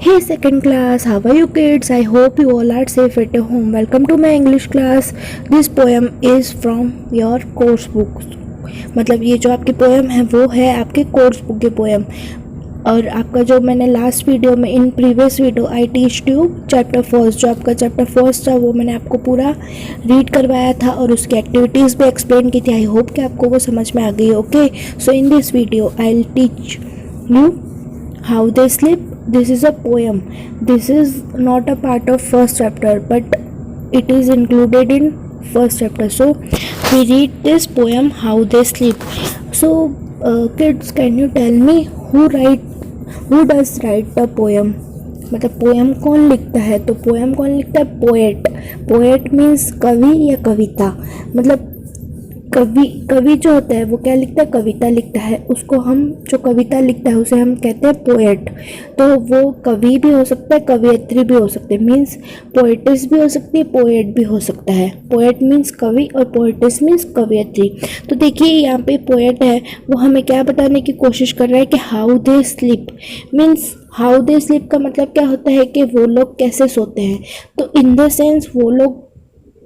Hey second class, how are you kids? I hope you all are safe at home. Welcome to my English class. This poem is from your course book. मतलब ये जो आपकी poem है वो है आपके course book की poem. और आपका जो मैंने लास्ट वीडियो में in previous video I teach you chapter first, जो आपका चैप्टर फर्स्ट था वो मैंने आपको पूरा रीड करवाया था और उसकी एक्टिविटीज़ भी एक्सप्लेन की थी। आई होप कि आपको वो समझ में आ गई। Okay, so in this video I will teach you how they sleep. This is a poem. This is not a part of first chapter, but it is included in first chapter. So we read this poem, How They Sleep. So kids, can you tell me who does write the poem? मतलब poem कौन लिखता है? तो poem कौन लिखता है? Poet. Poet means कवि या कविता. मतलब कवि जो होता है वो क्या लिखता है? कविता लिखता है. उसको हम जो कविता लिखता है उसे हम कहते हैं पोएट. तो वो कवि भी हो सकता है, कवियत्री भी हो सकते हैं. मीन्स पोएटिस भी हो सकती है, पोएट भी हो सकता है. पोएट मीन्स कवि और पोएटिस मीन्स कवियत्री. तो देखिए यहाँ पे पोएट है, वो हमें क्या बताने की कोशिश कर रहा है कि how they sleep. Means how they sleep का मतलब क्या होता है कि वो लोग कैसे सोते हैं. तो इन द सेंस वो लोग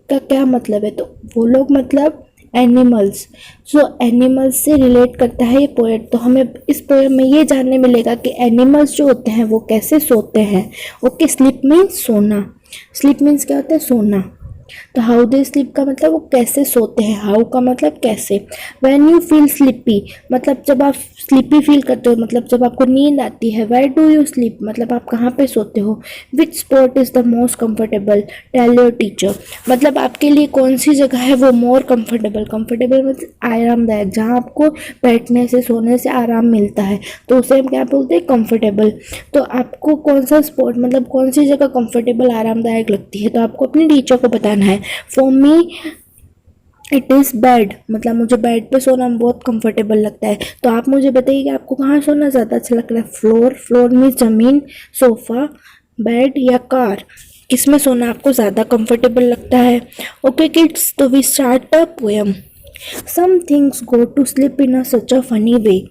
का क्या मतलब है? तो वो लोग मतलब एनिमल्स. सो एनिमल्स से रिलेट करता है ये पोएट. तो हमें इस पोएम में ये जानने मिलेगा कि एनिमल्स जो होते हैं वो कैसे सोते हैं. ओके, स्लीप मीन्स सोना. स्लीप मीन्स क्या होता है? सोना. तो हाउ दे स्लीप का मतलब वो कैसे सोते हैं. हाउ का मतलब कैसे. व्हेन यू फील स्लीपी मतलब जब आप स्लीपी फील करते हो, मतलब जब आपको नींद आती है. वेयर डू यू स्लीप मतलब आप कहाँ पे सोते हो. Which spot is the most comfortable, tell your teacher. मतलब आपके लिए कौन सी जगह है वो मोर कंफर्टेबल. कंफर्टेबल मतलब आरामदायक, जहाँ आपको बैठने से सोने से आराम मिलता है, तो उसे हम क्या बोलते हैं? कंफर्टेबल. तो आपको कौन सा स्पॉट मतलब कौन सी जगह कंफर्टेबल आरामदायक लगती है, तो आपको अपने टीचर को बताना है. For me it is bed. मतलब मुझे बेड पे सोना बहुत कंफर्टेबल लगता है. तो आप मुझे बताइए कि आपको कहाँ सोना ज़्यादा अच्छा लगता है. फ्लोर. फ्लोर मीन्स ज़मीन. सोफ़ा, बेड या कार, किसमें सोना आपको ज़्यादा कंफर्टेबल लगता है. ओके किड्स, तो we start the poem. Some things go to sleep in a such a funny way.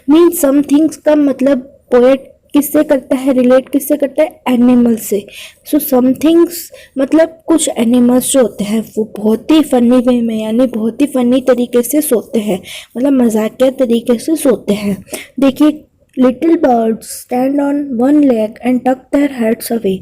Means some things का मतलब पोएट किससे करता है? रिलेट किससे करता है? एनिमल से. सो सम थिंग्स मतलब कुछ एनिमल्स जो होते हैं वो बहुत ही फनी वे में यानी बहुत ही फनी तरीके से सोते हैं. मतलब मजाकिया तरीके से सोते हैं. देखिए, little birds stand on one leg and टक देयर हेड्स अवे.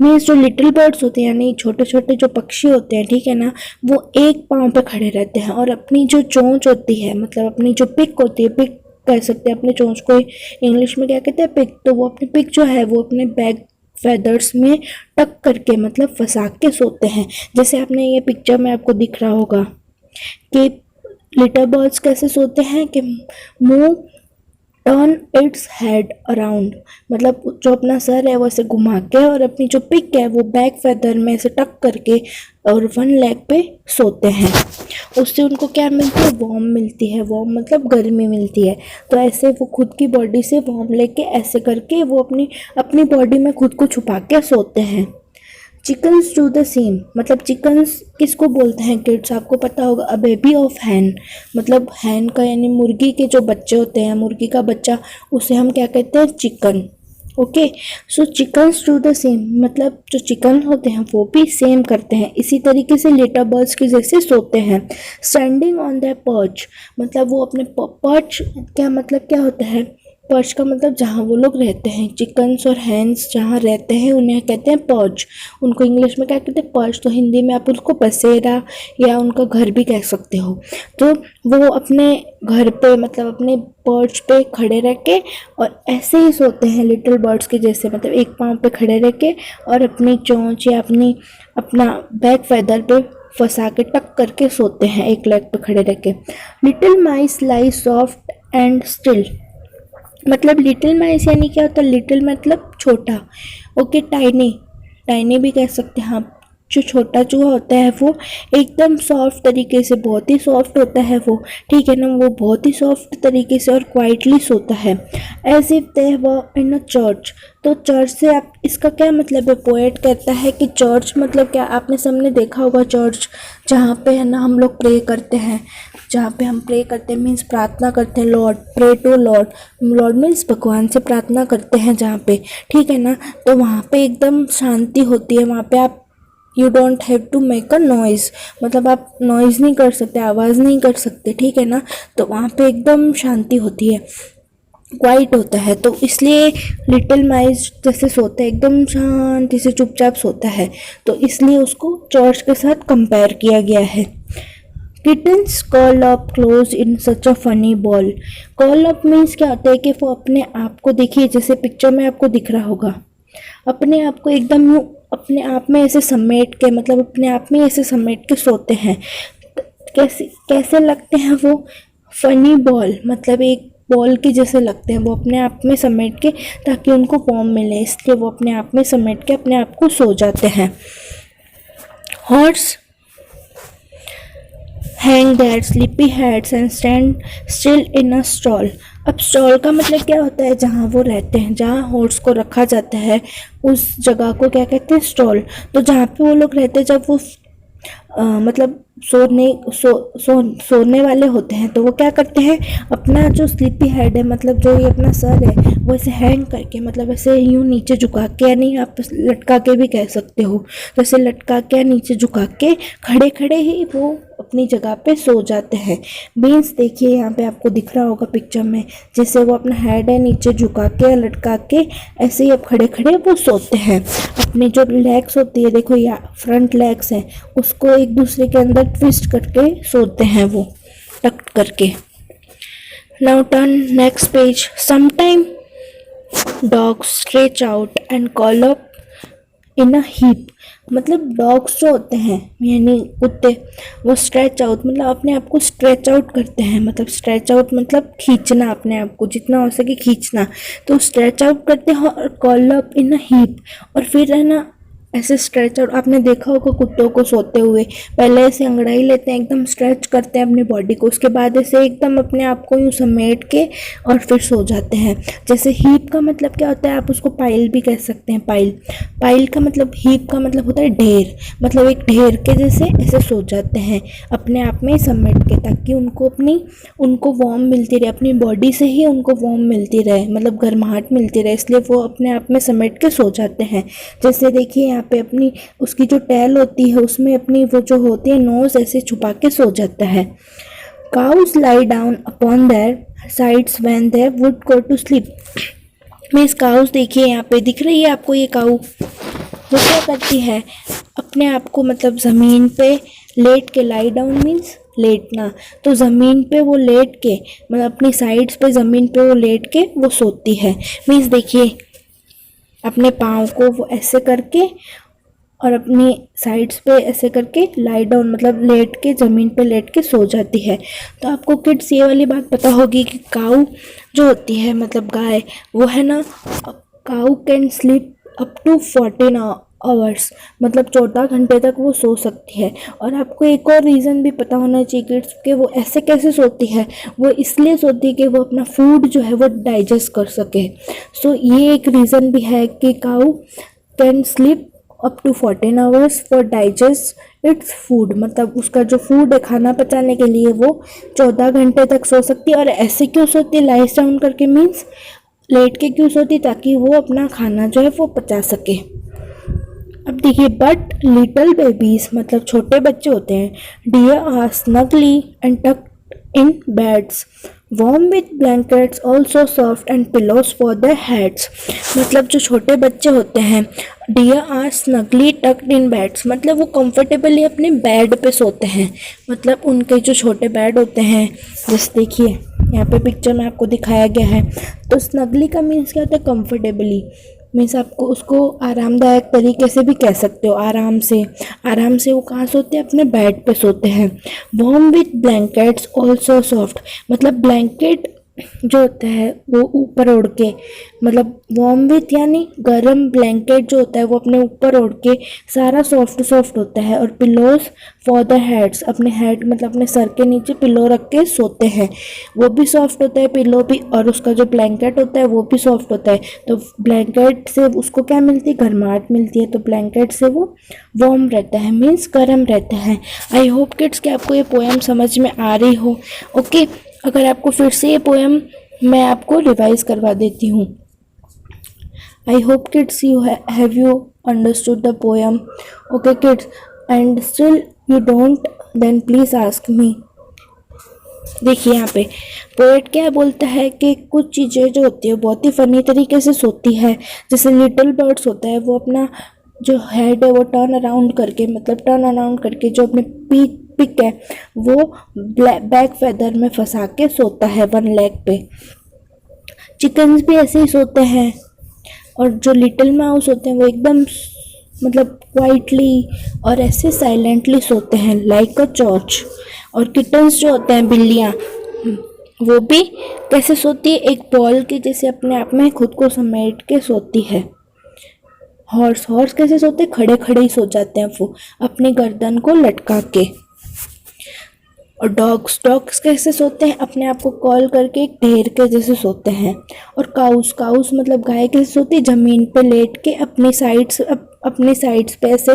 मीन्स जो लिटिल बर्ड्स होते हैं यानी छोटे छोटे जो पक्षी होते हैं, ठीक है ना, वो एक पाँव पे खड़े रहते हैं और अपनी जो चोंच होती है, मतलब अपनी जो पिक होती है, पिक कह सकते हैं अपने चोंच को इंग्लिश में क्या कहते हैं? पिक. तो वो अपनी पिक जो है वो अपने बैक फेदर्स में टक करके मतलब फंसा के सोते हैं. जैसे आपने ये पिक्चर में आपको दिख रहा होगा कि लिटिल बर्ड्स कैसे सोते हैं कि मुंह टर्न इट्स हेड अराउंड. मतलब जो अपना सर है वो ऐसे घुमा के और अपनी जो पिक है वो बैक फेदर में ऐसे टक करके और वन लेग पे सोते हैं. उससे उनको क्या मिलती है? वार्म मिलती है. वार्म मतलब गर्मी मिलती है. तो ऐसे वो खुद की बॉडी से वार्म लेके ऐसे करके वो अपनी बॉडी में खुद को छुपा के सोते हैं. Chickens do the same. मतलब चिकन्स किसको बोलते हैं किड्स? आपको पता होगा, अ बेबी ऑफ हैन. मतलब हैन का यानी मुर्गी के जो बच्चे होते हैं, मुर्गी का बच्चा, उसे हम क्या कहते हैं? Chicken. Okay, so chickens do the same मतलब जो चिकन होते हैं वो भी सेम करते हैं. इसी तरीके से लिटिल बर्ड्स की जैसे सोते हैं. स्टैंडिंग ऑन द पर्च मतलब वो अपने पर्च क्या मतलब क्या होता है? पर्च का मतलब जहाँ वो लोग रहते हैं. चिकन्स और हैंस जहाँ रहते हैं उन्हें कहते हैं पर्च. उनको इंग्लिश में क्या कहते हैं? पर्च. तो हिंदी में आप उसको बसेरा या उनका घर भी कह सकते हो. तो वो अपने घर पे मतलब अपने पर्च पे खड़े रह के और ऐसे ही सोते हैं लिटिल बर्ड्स के जैसे. मतलब एक पाँव पे खड़े रह के और अपनी चोंच या अपना बैक फेदर पे फंसा के टक करके सोते हैं एक लेग पे खड़े रह के. Little mice lie soft and still. मतलब लिटिल माइस यानी क्या होता है? लिटिल मतलब छोटा. Okay, tiny. टाइनी भी कह सकते हैं आप. जो छोटा चूहा होता है वो एकदम सॉफ्ट तरीके से, बहुत ही सॉफ्ट होता है वो, ठीक है ना, वो बहुत ही सॉफ्ट तरीके से और क्वाइटली सोता है. As if they were in a church. तो चर्च से आप इसका क्या मतलब है? पोएट कहता है कि चर्च मतलब क्या? आपने सबने देखा होगा चर्च, जहाँ पे है ना हम लोग प्रे करते हैं. जहाँ पे हम प्रे करते हैं, मीन्स प्रार्थना करते हैं, lord, pray to lord, lord means भगवान से प्रार्थना करते हैं जहाँ पे, ठीक है ना। तो वहाँ पे एकदम शांति होती है, वहाँ पे आप you don't have to make a noise, मतलब आप नॉइज़ नहीं कर सकते, आवाज़ नहीं कर सकते, ठीक है ना। तो वहाँ पे एकदम शांति होती है, क्वाइट होता है। तो इसलिए लिटिल माइस जैसे सोता है एकदम शांति से चुपचाप सोता है, तो इसलिए उसको चॉर्च के साथ कंपेयर किया गया है। Kittens curl up close in such a funny ball. Curl up means क्या होता है कि वो अपने आप को, देखिए जैसे पिक्चर में आपको दिख रहा होगा, अपने आप को एकदम यूँ अपने आप में ऐसे समेट के, मतलब अपने आप में ऐसे समेट के सोते हैं। कैसे कैसे लगते हैं वो? फनी बॉल, मतलब एक बॉल के जैसे लगते हैं, वो अपने आप में समेट के, ताकि उनको वार्म मिले, इसलिए वो अपने आप में समेट के अपने आप को सो जाते हैं। Horse hang their sleepy heads and stand still in a stall। अब स्टॉल का मतलब क्या होता है? जहाँ वो रहते हैं, जहाँ हॉर्स को रखा जाता है, उस जगह को क्या कहते हैं? स्टॉल। तो जहाँ पे वो लोग रहते हैं, जब वो मतलब सोने वाले होते हैं, तो वो क्या करते हैं? अपना जो स्लीपी हेड है, मतलब जो ये अपना सर है, वो ऐसे हैंग करके, मतलब ऐसे यूँ नीचे झुका के, या नहीं आप लटका के भी कह सकते हो, जैसे लटका के या नीचे झुका के खड़े खड़े ही वो अपनी जगह पे सो जाते हैं। मीन्स देखिए यहाँ पे आपको दिख रहा होगा पिक्चर में, जैसे वो अपना हेड है नीचे झुका के या लटका के, ऐसे ही अब खड़े खड़े वो सोते हैं। अपनी जो लेग्स होती है, देखो या फ्रंट लेग्स हैं, उसको एक दूसरे के अंदर ट्विस्ट करके सोते हैं वो, टक करके। Now turn next page. Sometime dogs stretch out and call up in a heap. मतलब डॉग्स जो होते हैं, यानी कुत्ते, वो स्ट्रेच आउट मतलब अपने आप को स्ट्रेच आउट करते हैं, मतलब स्ट्रेच आउट मतलब खींचना, अपने आप को जितना हो सके खींचना। तो स्ट्रेच आउट करते हैं और call up in a heap, और फिर है ना ऐसे स्ट्रेच आउट, आपने देखा होगा कुत्तों को सोते हुए, पहले ऐसे अंगड़ाई लेते हैं, एकदम स्ट्रेच करते हैं अपनी बॉडी को, उसके बाद ऐसे एकदम अपने आप को यूँ समेट के और फिर सो जाते हैं। जैसे हीप का मतलब क्या होता है? आप उसको पाइल भी कह सकते हैं, पाइल। पाइल का मतलब, हीप का मतलब होता है ढेर, मतलब एक ढेर के जैसे ऐसे सो जाते हैं अपने आप में समेट के, ताकि उनको वार्म मिलती रहे, अपनी बॉडी से ही उनको वार्म मिलती रहे, मतलब गर्माहट मिलती रहे, इसलिए वो अपने आप में समेट के सो जाते हैं। जैसे देखिए यहाँ पे अपनी उसकी जो टैल होती है, उसमें अपनी वो जो होती है नोज ऐसे छुपा के सो जाता है। Cows lie down upon their sides when they would go to sleep. Means cows, देखिए यहाँ पे दिख रही है आपको ये काऊ, वो क्या करती है? अपने आप को मतलब ज़मीन पे लेट के, लाई डाउन मीन्स लेटना, तो ज़मीन पे वो लेट के, मतलब अपनी साइड्स पे ज़मीन पे वो लेट के वो सोती है। मीन्स देखिए अपने पाँव को वो ऐसे करके और अपनी साइड्स पे ऐसे करके लाई डाउन मतलब लेट के, ज़मीन पे लेट के सो जाती है। तो आपको किड्स ये वाली बात पता होगी कि काऊ जो होती है, मतलब गाय, वो है ना, cow can sleep up to 14 hours, मतलब 14 घंटे तक वो सो सकती है। और आपको एक और रीज़न भी पता होना चाहिए किड्स कि वो ऐसे कैसे सोती है। वो इसलिए सोती है कि वो अपना फूड जो है वो डाइजेस्ट कर सके। सो ये एक रीज़न भी है कि cow can sleep up to 14 hours for digest its food, मतलब उसका जो फूड है खाना पचाने के लिए वो 14 घंटे तक सो सकती है। और ऐसे क्यों सोती है? लाइज डाउन करके, मीन्स लेट के क्यों सोती? ताकि वो अपना खाना जो है वो पचा सके। अब देखिए, बट लिटिल बेबीज मतलब छोटे बच्चे होते हैं, deer are snugly and tucked in beds warm with blankets also soft and pillows for their heads। मतलब जो छोटे बच्चे होते हैं, deer are snugly tucked in beds, मतलब वो कंफर्टेबली अपने बेड पे सोते हैं, मतलब उनके जो छोटे बेड होते हैं, जैसे देखिए यहाँ पे पिक्चर में आपको दिखाया गया है। तो स्नगली का मीन्स क्या होता है? कंफर्टेबली, मीन्स आपको उसको आरामदायक तरीके से भी कह सकते हो, आराम से वो कहाँ सोते हैं? अपने बेड पे सोते हैं। Warm with blankets also soft, मतलब ब्लैंकेट जो होता है वो ऊपर ओढ़ के, मतलब वार्म विथ यानी गर्म ब्लैंकेट जो होता है वो अपने ऊपर ओढ़ के सारा सॉफ्ट सॉफ्ट होता है। और पिलोज फॉर द हेड्स, अपने हेड मतलब अपने सर के नीचे पिलो रख के सोते हैं, वो भी सॉफ्ट होता है पिलो भी, और उसका जो ब्लैंकेट होता है वो भी सॉफ्ट होता है। तो ब्लैंकेट से उसको क्या मिलती है, गर्माहट मिलती है, तो ब्लैंकेट से वो वार्म रहता है, मीन्स गर्म रहता है। आई होप किड्स कि आपको ये पोएम समझ में आ रही हो। ओके, अगर आपको फिर से ये पोएम मैं आपको रिवाइज करवा देती हूँ। I hope kids you have you understood the poem. Okay kids, and still you don't, then please ask me. देखिए यहाँ पे पोएट क्या बोलता है कि कुछ चीज़ें जो होती है बहुत ही फनी तरीके से सोती है। जैसे लिटिल बर्ड्स होता है, वो अपना जो हेड है वो टर्न अराउंड करके, मतलब टर्न अराउंड करके जो अपने पिक है वो बैक फेदर में फंसा के सोता है वन लेग पे। चिकन्स भी ऐसे ही सोते हैं। और जो लिटिल माउस होते हैं वो एकदम मतलब क्वाइटली और ऐसे साइलेंटली सोते हैं लाइक अ चॉच। और किटन्स जो होते हैं, बिल्लियाँ, वो भी कैसे सोती है, एक बॉल के जैसे अपने आप में खुद को समेट के सोती है। हॉर्स कैसे सोते, खड़े खड़े ही सो जाते हैं वो, अपनी गर्दन को लटका के। और डॉग्स कैसे सोते हैं, अपने आप को कॉल करके एक ढेर के जैसे सोते हैं। और काउस मतलब गाय कैसे सोती है, ज़मीन पे लेट के अपनी साइड्स पे ऐसे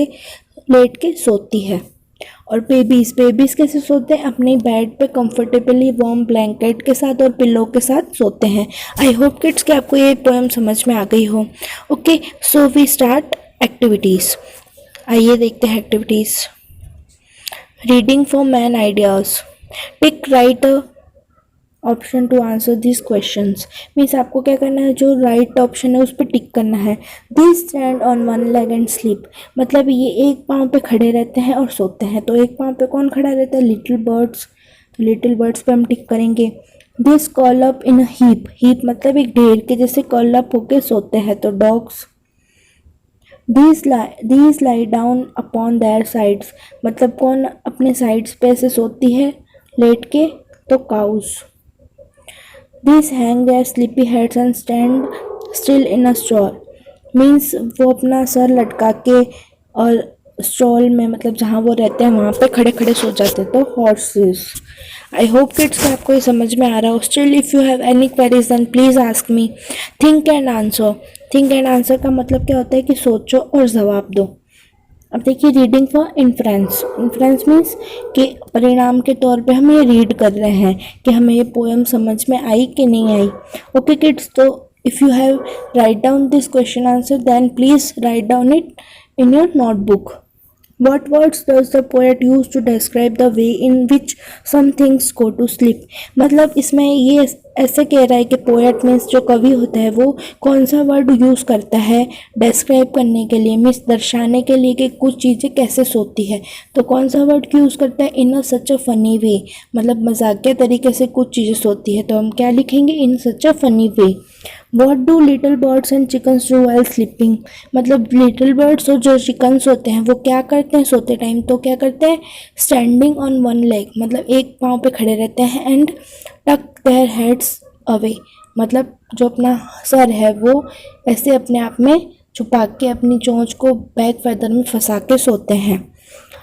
लेट के सोती है। और बेबीज कैसे सोते हैं, अपने बेड पे कंफर्टेबली वार्म ब्लैंकेट के साथ और पिलो के साथ सोते हैं। आई होप किड्स कि आपको ये पोएम समझ में आ गई हो। Okay, so we start activities. आइए देखते हैं activities. Reading for main ideas, tick right option to answer this questions. Means आपको क्या करना है, जो राइट ऑप्शन है उस पर टिक करना है। This stand on one leg and sleep, मतलब ये एक पाँव पे खड़े रहते हैं और सोते हैं। तो एक पाँव पे कौन खड़ा रहता है, लिटिल बर्ड्स, तो लिटिल बर्ड्स पे हम टिक करेंगे। This call up in a heap मतलब एक ढेर के जैसे कॉल अप होके सोते हैं, तो dogs. these lie down upon their sides, मतलब कौन अपने साइड्स पे ऐसे सोती है लेट के, तो cows. these hang their sleepy heads and stand still in a stall, means वो अपना सर लटका के और स्टॉल में मतलब जहाँ वो रहते हैं वहाँ पे खड़े खड़े सो जाते, तो हॉर्सेस। आई होप किड्स कि आपको ये समझ में आ रहा हो। Still if you have any queries then please ask me. Think and answer, think and answer का मतलब क्या होता है कि सोचो और जवाब दो। अब देखिए reading for inference, inference means कि परिणाम के तौर पे हम ये रीड कर रहे हैं कि हमें ये पोएम समझ में आई कि नहीं आई। ओके किड्स, तो if you have write down this question answer then please write down it in your notebook. What words does the poet use to describe the way in which some things go to sleep? मतलब इसमें ये ऐसे कह रहा है कि poet means जो कवि होता है वो कौन सा वर्ड यूज़ करता है डिस्क्राइब करने के लिए, मीन्स दर्शाने के लिए कि कुछ चीज़ें कैसे सोती है। तो कौन सा वर्ड क्यों यूज़ करता है, इन अ सच अ फनी वे, मतलब मजाकिया तरीके से कुछ चीज़ें सोती है, तो हम क्या लिखेंगे, in such a funny way. What do little birds and chickens do while sleeping, मतलब लिटिल बर्ड्स और जो चिकन्स होते हैं वो क्या करते हैं सोते टाइम, तो क्या करते हैं, स्टैंडिंग ऑन वन लेग मतलब एक पाँव पे खड़े रहते हैं, एंड टक देयर हेड्स अवे, मतलब जो अपना सर है वो ऐसे अपने आप में छुपा के अपनी चोंच को बैक फेदर में फंसा के सोते हैं।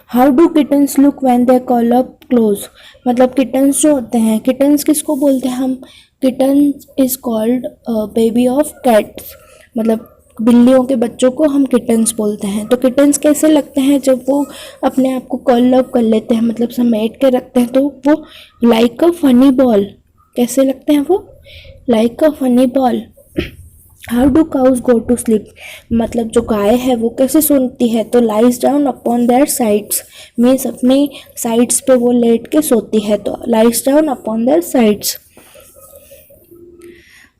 How do kittens look when they call up close, मतलब किटन्स जो होते हैं, किटन्स किसको बोलते हैं हम, kittens is called baby of cats, मतलब बिल्लियों के बच्चों को हम किटन्स बोलते हैं। तो किटन्स कैसे लगते हैं जब वो अपने आप को कॉल अप कर लेते हैं, मतलब समेट के रखते हैं, तो वो लाइक अ फनी बॉल, कैसे लगते हैं वो, like a funny ball. How do cows go to sleep, मतलब जो गाय है वो कैसे सोती है, तो lies down upon their sides, means अपनी साइड्स पे वो लेट के सोती है, तो lies down upon their sides.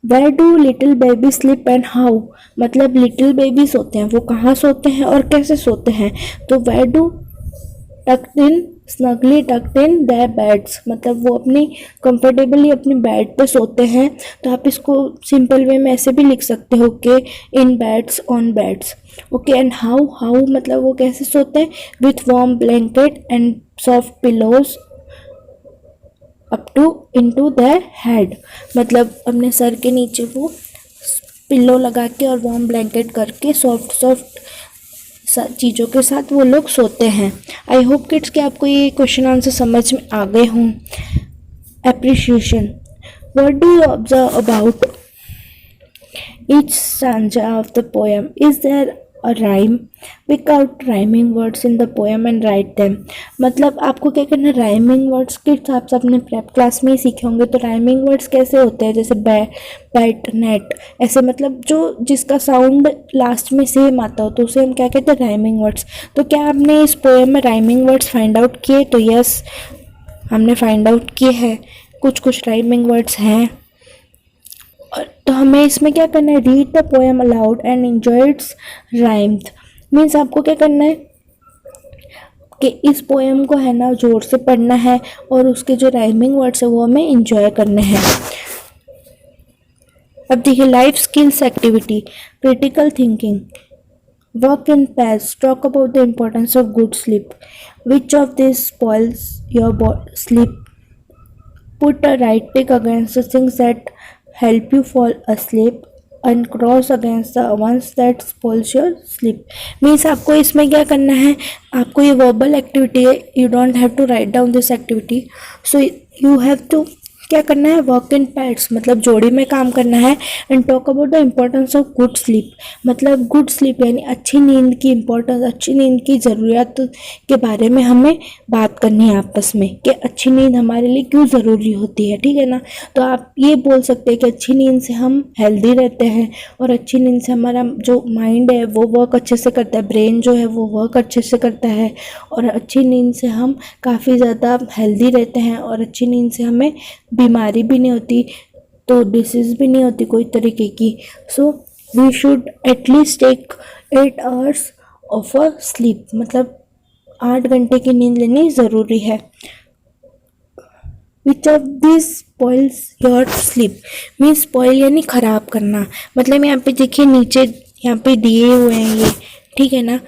Where do little baby sleep and how, मतलब लिटिल बेबी सोते हैं वो कहाँ सोते हैं और कैसे सोते हैं, तो where do tucked in snugly tucked in their beds, मतलब वो अपनी कंफर्टेबली अपने बेड पे सोते हैं। तो आप इसको सिंपल वे में ऐसे भी लिख सकते हो कि in beds on beds. Okay, and how मतलब वो कैसे सोते हैं, with warm blanket and soft pillows up to into the head, मतलब अपने सर के नीचे वो पिल्लो लगा के और वार्म ब्लैंकेट करके सॉफ्ट सॉफ्ट चीज़ों के साथ वो लोग सोते हैं। आई होप किड्स कि आपको ये क्वेश्चन आंसर समझ में आ गए हों। Appreciation, what do you observe about each stanza of the poem? Is there a rhyme? Pick out rhyming words in the poem and write them. मतलब आपको क्या करना है, राइमिंग वर्ड्स के हिसाब से अपने प्रेप क्लास में ही सीखे होंगे। तो राइमिंग वर्ड्स कैसे होते हैं, जैसे बैट नेट, ऐसे मतलब जो जिसका साउंड लास्ट में सेम आता हो तो उसे हम क्या कहते हैं, राइमिंग वर्ड्स। तो क्या आपने इस पोएम में राइमिंग वर्ड्स फाइंड आउट किए? तो यस, हमने फाइंड आउट किए हैं, कुछ कुछ राइमिंग वर्ड्स हैं। तो हमें इसमें क्या करना है, read the poem allowed and enjoy it's rhymes. Means आपको क्या करना है कि इस पोएम को है ना जोर से पढ़ना है और उसके जो राइमिंग वर्ड्स है वो हमें एंजॉय करने हैं। अब देखिए, life skills activity, critical thinking, work in pairs, talk about the importance of good sleep, which of this spoils your sleep, put a right tick against the things that help you fall asleep and cross against the ones that spoils your sleep। Means आपको इसमें क्या करना है, आपको ये verbal activity है, you don't have to write down this activity, so you have to क्या करना है, वर्क इन पैड्स, मतलब जोड़ी में काम करना है। And talk about the importance of good sleep, मतलब गुड स्लीप यानी अच्छी नींद की इम्पोर्टेंस, अच्छी नींद की ज़रूरियात के बारे में हमें बात करनी है आपस में कि अच्छी नींद हमारे लिए क्यों ज़रूरी होती है, ठीक है ना। तो आप ये बोल सकते हैं कि अच्छी नींद से हम हेल्दी रहते हैं और अच्छी नींद से हमारा जो माइंड है वो वर्क अच्छे से करता है, ब्रेन जो है वो वर्क अच्छे से करता है, और अच्छी नींद से हम काफ़ी ज़्यादा हेल्दी रहते हैं, और अच्छी नींद से हमें बीमारी भी नहीं होती, तो डिसीज़ भी नहीं होती कोई तरीके की। So we should at least take 8 hours of a sleep, मतलब 8 घंटे की नींद लेनी ज़रूरी है। Which of this spoils your sleep, means spoil यानी ख़राब करना, मतलब यहाँ पे देखिए नीचे यहाँ पे दिए हुए हैं ये, ठीक है ना,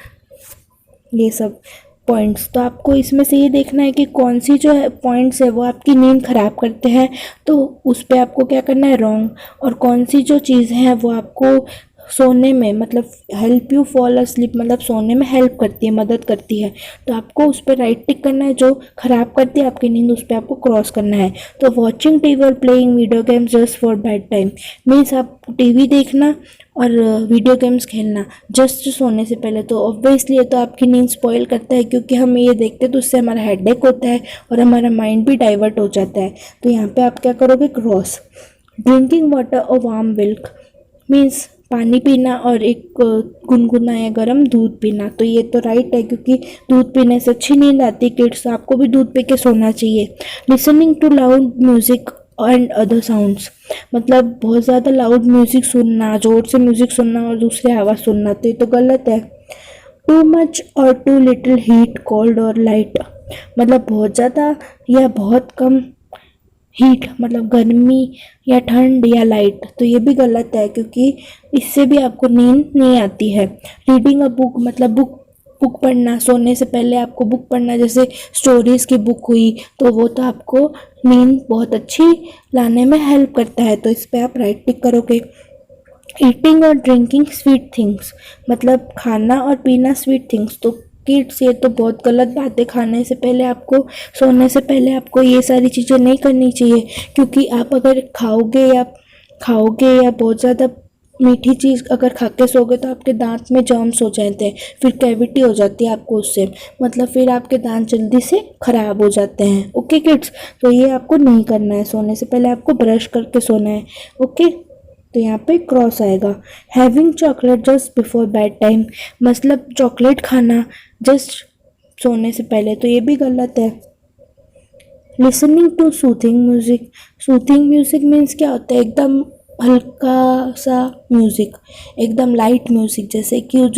ये सब पॉइंट्स। तो आपको इसमें से ये देखना है कि कौन सी जो है पॉइंट्स है वो आपकी नींद ख़राब करते हैं, तो उस पर आपको क्या करना है, रॉन्ग, और कौन सी जो चीज़ है वो आपको सोने में मतलब हेल्प यू फॉल अस्लीप, मतलब सोने में हेल्प करती है, मदद करती है, तो आपको उस पर राइट टिक करना है। जो ख़राब करती है आपकी नींद उस पर आपको क्रॉस करना है। तो वॉचिंग टीवी और playing video games just for bed time, means आप टीवी देखना और वीडियो गेम्स खेलना जस्ट सोने से पहले, तो ऑब्वियसली ये तो आपकी नींद स्पॉइल करता है, क्योंकि हम ये देखते हैं तो उससे हमारा हेडेक होता है और हमारा माइंड भी डाइवर्ट हो जाता है। तो यहाँ पे आप क्या करोगे, क्रॉस। ड्रिंकिंग वाटर और वार्म मिल्क, मीन्स पानी पीना और एक गुनगुना या गर्म दूध पीना, तो ये तो राइट है, क्योंकि दूध पीने से अच्छी नींद आती है किड्स, तो आपको भी दूध पी के सोना चाहिए। Listening to loud music and other sounds, मतलब बहुत ज़्यादा लाउड म्यूज़िक सुनना, ज़ोर से म्यूज़िक सुनना और दूसरी आवाज़ सुनना, तो ये तो गलत है। टू मच और टू लिटिल हीट, कोल्ड और लाइट, मतलब बहुत ज़्यादा या बहुत कम हीट, मतलब गर्मी या ठंड या लाइट, तो ये भी गलत है, क्योंकि इससे भी आपको नींद नहीं आती है। रीडिंग अ बुक, मतलब बुक पढ़ना, सोने से पहले आपको बुक पढ़ना, जैसे स्टोरीज़ की बुक हुई, तो वो तो आपको नींद बहुत अच्छी लाने में हेल्प करता है, तो इस पर आप राइट टिक करोगे। ईटिंग और ड्रिंकिंग स्वीट थिंग्स, मतलब खाना और पीना स्वीट थिंग्स, तो किड्स ये तो बहुत गलत बात है। खाने से पहले आपको, सोने से पहले आपको ये सारी चीज़ें नहीं करनी चाहिए, क्योंकि आप अगर खाओगे या बहुत ज़्यादा मीठी चीज़ अगर खा के सोगे तो आपके दांत में जर्म्स हो जाते हैं, फिर कैविटी हो जाती है आपको उससे, मतलब फिर आपके दांत जल्दी से ख़राब हो जाते हैं। ओके किड्स, तो ये आपको नहीं करना है, सोने से पहले आपको ब्रश करके सोना है। ओके, तो यहाँ पे क्रॉस आएगा। Having chocolate just before bed time, मतलब चॉकलेट खाना जस्ट सोने से पहले, तो ये भी गलत है। Listening to soothing music means क्या होता है, एकदम हल्का सा म्यूज़िक, एकदम लाइट म्यूज़िक, जैसे कि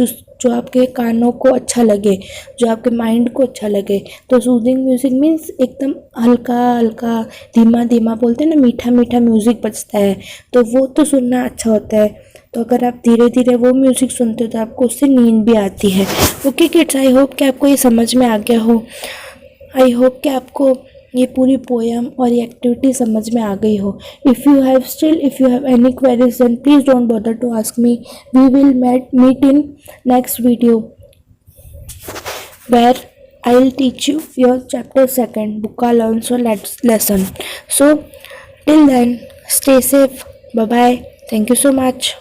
जो आपके कानों को अच्छा लगे, जो आपके माइंड को अच्छा लगे। तो सूदिंग म्यूज़िक मीन्स एकदम हल्का हल्का, धीमा धीमा, बोलते हैं ना, मीठा मीठा म्यूज़िक बजता है, तो वो तो सुनना अच्छा होता है। तो अगर आप धीरे धीरे वो म्यूज़िक सुनते हो तो आपको उससे नींद भी आती है। ओके किड्स, आई होप कि आपको ये समझ में आ गया हो। आई होप कि आपको ये पूरी पोएम और ये एक्टिविटी समझ में आ गई हो. If you have any queries then please don't bother to ask me. We will meet in next video where I'll teach you your chapter 2 Buka Learns or lesson. So till then, stay safe. Bye bye. Thank you so much.